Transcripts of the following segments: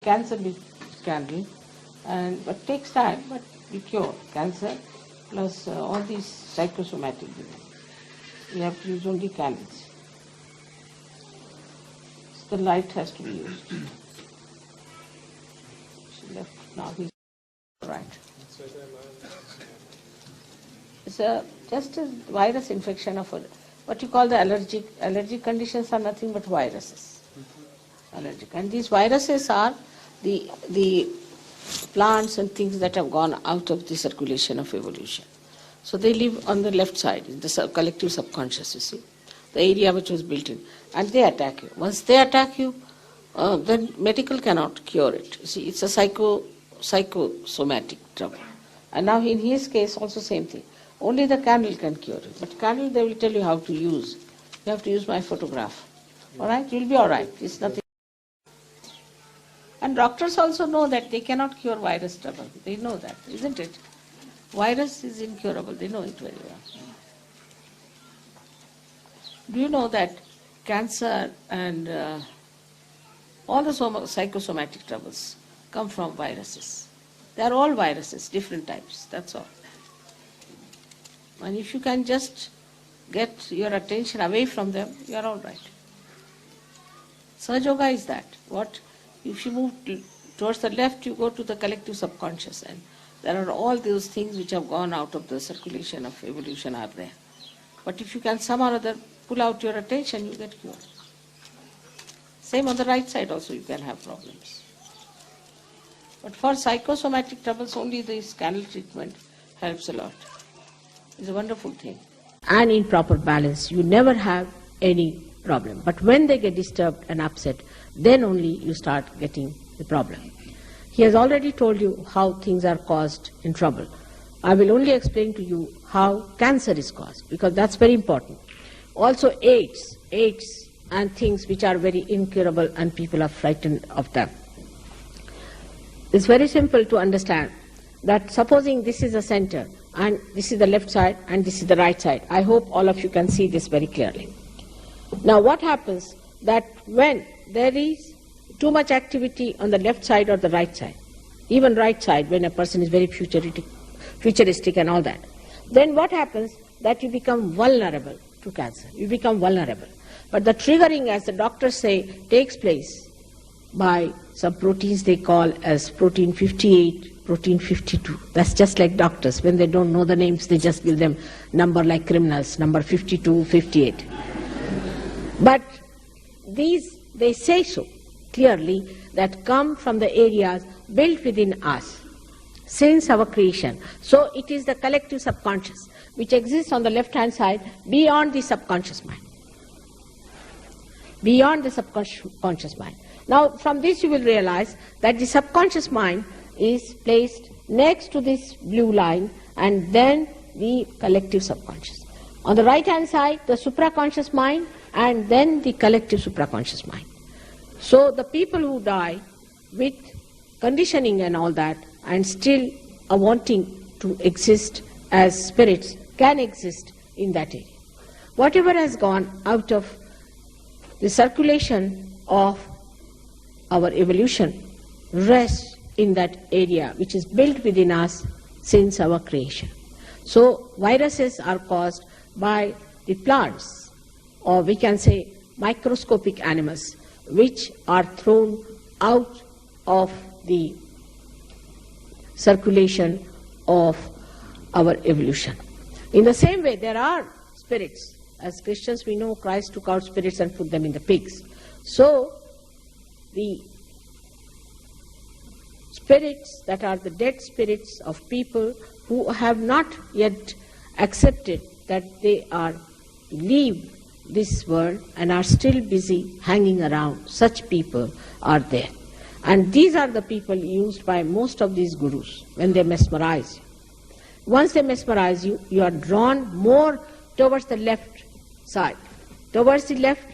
cancer with candle, but takes time, but we cure cancer plus all these psychosomatic diseases. We have to use only candles. So the light has to be used. She left, now he's right. It's just a virus infection of what you call the allergic conditions are nothing but viruses. Allergic. And these viruses are the plants and things that have gone out of the circulation of evolution. So they live on the left side, in the collective subconscious, you see, the area which was built in, and they attack you. Once they attack you, then medical cannot cure it. You see, it's a psychosomatic trouble. And now in his case also same thing. Only the candle can cure it. But candle they will tell you how to use. You have to use my photograph. All right? You'll be all right. It's nothing. And doctors also know that they cannot cure virus trouble. They know that, isn't it? Virus is incurable. They know it very well. Do you know that cancer and all the psychosomatic troubles come from viruses? They are all viruses, different types, that's all. And if you can just get your attention away from them, you are all right. Sahaja Yoga is that. If you move towards the left, you go to the collective subconscious, and there are all those things which have gone out of the circulation of evolution are there. But if you can somehow or other pull out your attention, you get cured. Same on the right side also you can have problems. But for psychosomatic troubles, only this candle treatment helps a lot. It's a wonderful thing. And in proper balance, you never have any problem. But when they get disturbed and upset, then only you start getting the problem. He has already told you how things are caused in trouble. I will only explain to you how cancer is caused, because that's very important. Also AIDS and things which are very incurable and people are frightened of them. It's very simple to understand that supposing this is the center and this is the left side and this is the right side. I hope all of you can see this very clearly. Now what happens that when there is too much activity on the left side or the right side, even right side when a person is very futuristic and all that, then what happens that you become vulnerable to cancer. You become vulnerable. But the triggering, as the doctors say, takes place by some proteins they call as protein 58, protein 52. That's just like doctors. When they don't know the names, they just give them number like criminals, number 52, 58. But these, they say so clearly, that come from the areas built within us since our creation. So it is the collective subconscious which exists on the left-hand side beyond the subconscious mind. Beyond the subconscious mind. Now from this you will realize that the subconscious mind is placed next to this blue line and then the collective subconscious. On the right-hand side, the supraconscious mind and then the collective supraconscious mind. So the people who die with conditioning and all that and still are wanting to exist as spirits can exist in that area. Whatever has gone out of the circulation of our evolution rests in that area which is built within us since our creation. So viruses are caused by the plants, or we can say microscopic animals, which are thrown out of the circulation of our evolution. In the same way, there are spirits. As Christians, we know Christ took out spirits and put them in the pigs. So, the spirits that are the dead spirits of people who have not yet accepted that they are leave this world and are still busy hanging around, such people are there. And these are the people used by most of these gurus when they mesmerize you. Once they mesmerize you, you are drawn more towards the left side, towards the left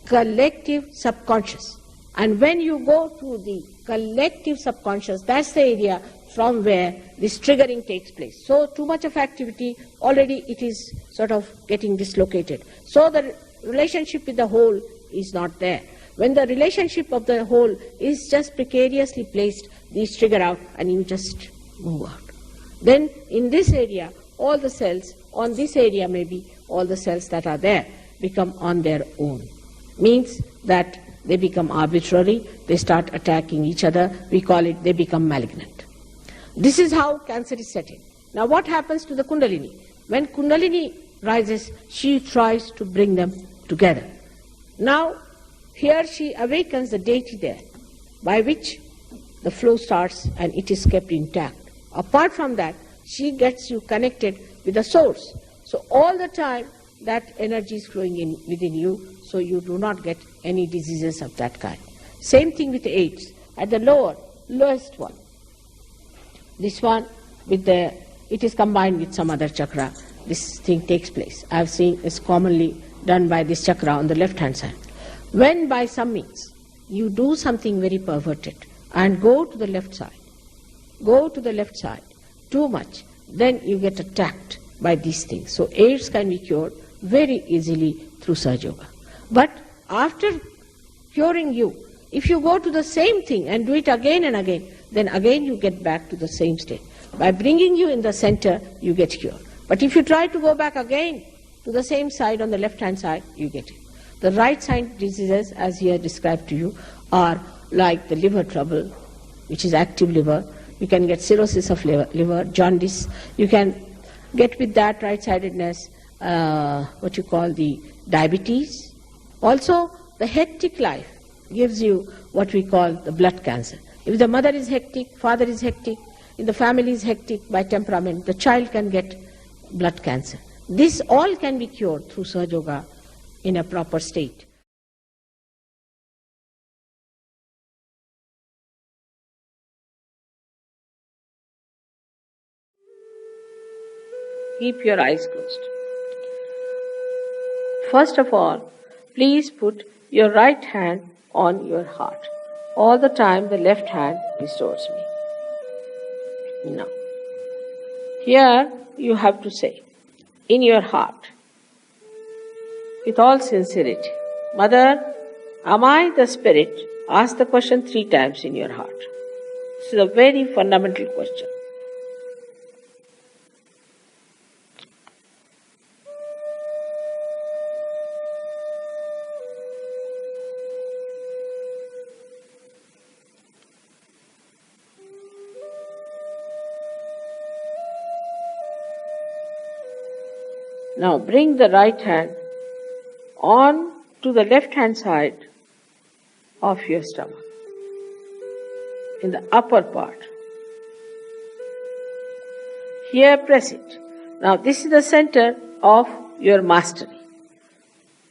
collective subconscious. And when you go to the collective subconscious, that's the area from where this triggering takes place. So too much of activity, already it is sort of getting dislocated. So the relationship with the whole is not there. When the relationship of the whole is just precariously placed, these trigger out and you just move out. Then in this area, all the cells, on this area maybe, all the cells that are there become on their own. Means that they become arbitrary, they start attacking each other, we call it they become malignant. This is how cancer is set in. Now what happens to the Kundalini? When Kundalini rises, she tries to bring them together. Now here she awakens the deity there, by which the flow starts and it is kept intact. Apart from that, she gets you connected with the source. So all the time that energy is flowing in within you, so you do not get any diseases of that kind. Same thing with AIDS. At the lowest one, this one it is combined with some other chakra. This thing takes place. I have seen it's commonly done by this chakra on the left hand side. When by some means you do something very perverted and go to the left side too much, then you get attacked by these things. So AIDS can be cured very easily through Sahaja Yoga. But after curing you, if you go to the same thing and do it again and again, then again you get back to the same state. By bringing you in the center, you get cured. But if you try to go back again to the same side on the left-hand side, you get it. The right-side diseases, as here described to you, are like the liver trouble, which is active liver. You can get cirrhosis of liver, jaundice. You can get with that right-sidedness, what you call the diabetes. Also, the hectic life gives you what we call the blood cancer. If the mother is hectic, father is hectic, if the family is hectic by temperament, the child can get blood cancer. This all can be cured through Sahaja Yoga in a proper state. Keep your eyes closed. First of all, please put your right hand on your heart. All the time the left hand is towards me. Now, here you have to say, in your heart, with all sincerity, Mother, am I the spirit? Ask the question 3 times in your heart. This is a very fundamental question. Now bring the right hand on to the left hand side of your stomach, in the upper part. Here press it. Now this is the center of your mastery,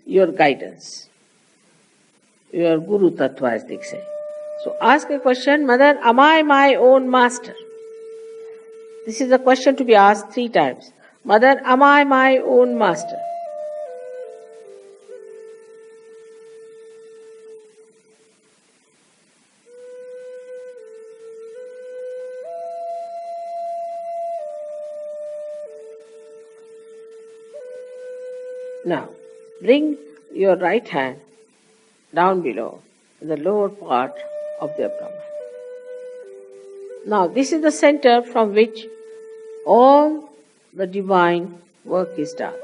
your guidance, your Guru Tattva as they say. So ask a question, Mother, am I my own master? This is a question to be asked 3 times. Mother, am I my own master? Now, bring your right hand down below, in the lower part of the abdomen. Now, this is the center from which all the divine work is done.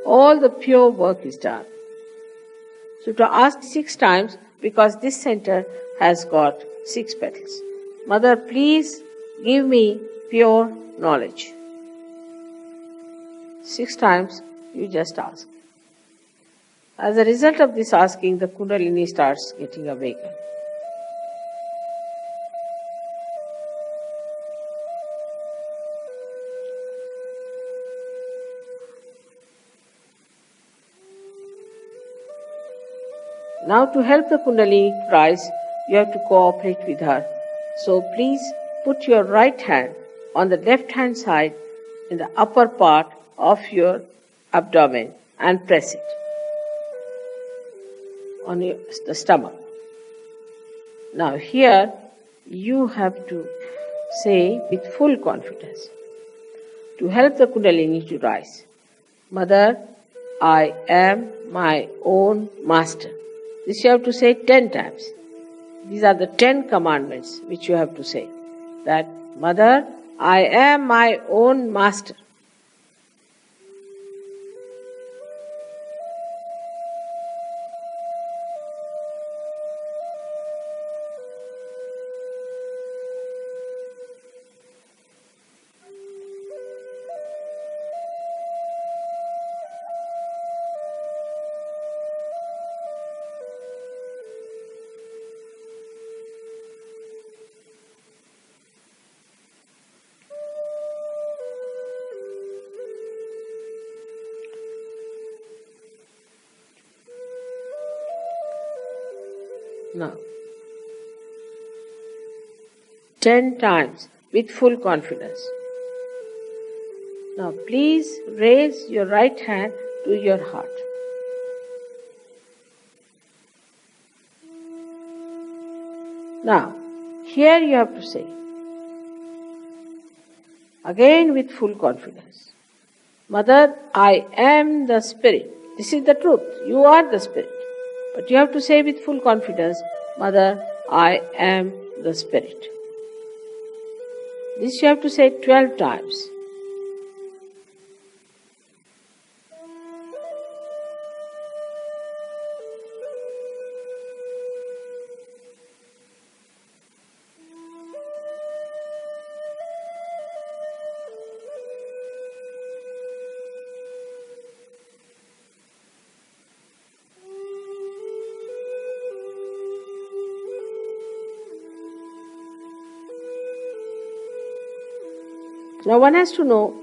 All the pure work is done. So to ask 6 times, because this center has got 6 petals. Mother, please give me pure knowledge. 6 times you just ask. As a result of this asking, the Kundalini starts getting awakened. Now to help the Kundalini rise, you have to cooperate with her. So please put your right hand on the left hand side in the upper part of your abdomen and press it on the stomach. Now here you have to say with full confidence, to help the Kundalini to rise, Mother, I am my own master. This you have to say 10 times. These are the 10 commandments which you have to say. That, Mother, I am my own master. Now, 10 times with full confidence. Now, please raise your right hand to your heart. Now, here you have to say, again with full confidence, Mother, I am the Spirit. This is the truth. You are the Spirit. But you have to say with full confidence, Mother, I am the Spirit. This you have to say 12 times. Now one has to know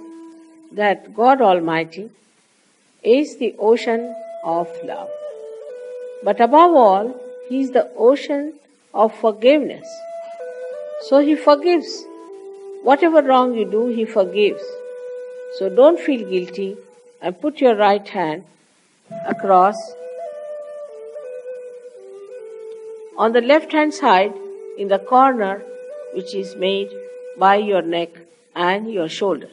that God Almighty is the ocean of love. But above all, He is the ocean of forgiveness. So He forgives. Whatever wrong you do, He forgives. So don't feel guilty and put your right hand across. On the left hand side, in the corner which is made by your neck and your shoulder.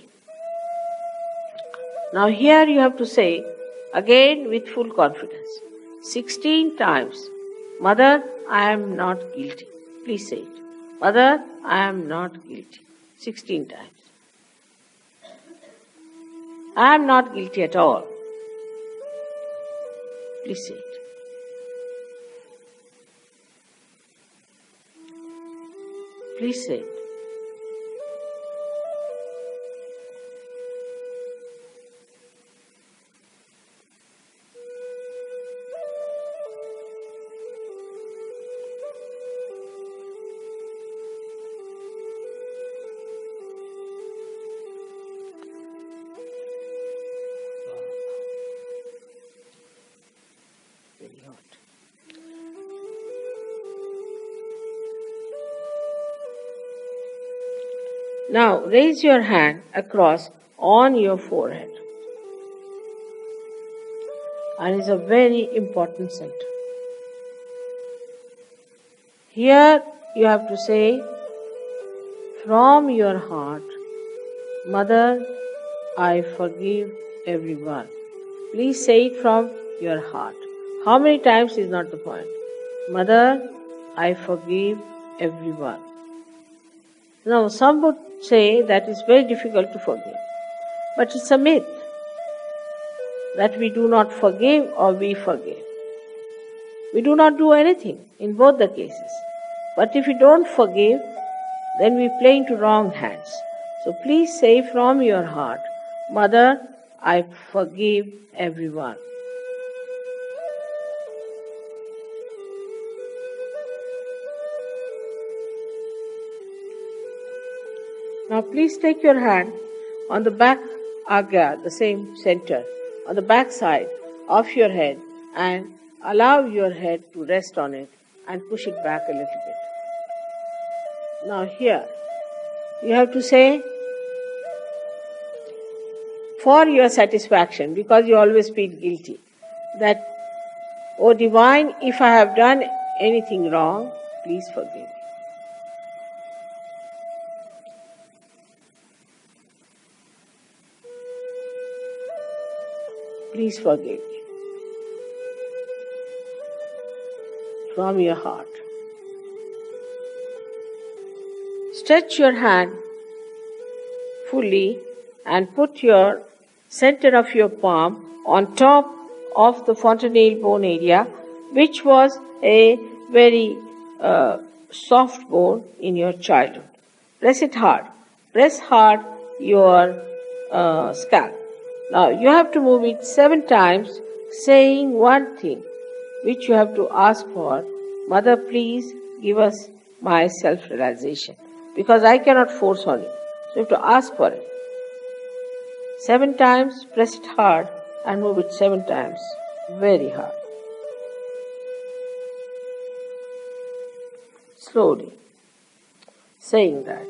Now here you have to say, again with full confidence, 16 times, Mother, I am not guilty. Please say it. Mother, I am not guilty. 16 times. I am not guilty at all. Please say it. Please say it. Very hot. Now raise your hand across on your forehead. And it's a very important center. Here you have to say from your heart, Mother, I forgive everyone. Please say it from your heart. How many times is not the point. Mother, I forgive everyone. Now some would say that it's very difficult to forgive. But it's a myth that we do not forgive or we forgive. We do not do anything in both the cases. But if we don't forgive, then we play into wrong hands. So please say from your heart, Mother, I forgive everyone. Now please take your hand on the back agya, the same center, on the back side of your head and allow your head to rest on it and push it back a little bit. Now here, you have to say, for your satisfaction, because you always feel guilty, that, O Divine, if I have done anything wrong, please forgive me. Please forgive me. from your heart. Stretch your hand fully and put your center of your palm on top of the fontanelle bone area, which was a very soft bone in your childhood. Press it hard. Press hard your scalp. Now you have to move it 7 times, saying one thing, which you have to ask for. Mother, please give us my self-realization, because I cannot force on you. So you have to ask for it. 7 times, press it hard and move it 7 times, very hard. Slowly, saying that.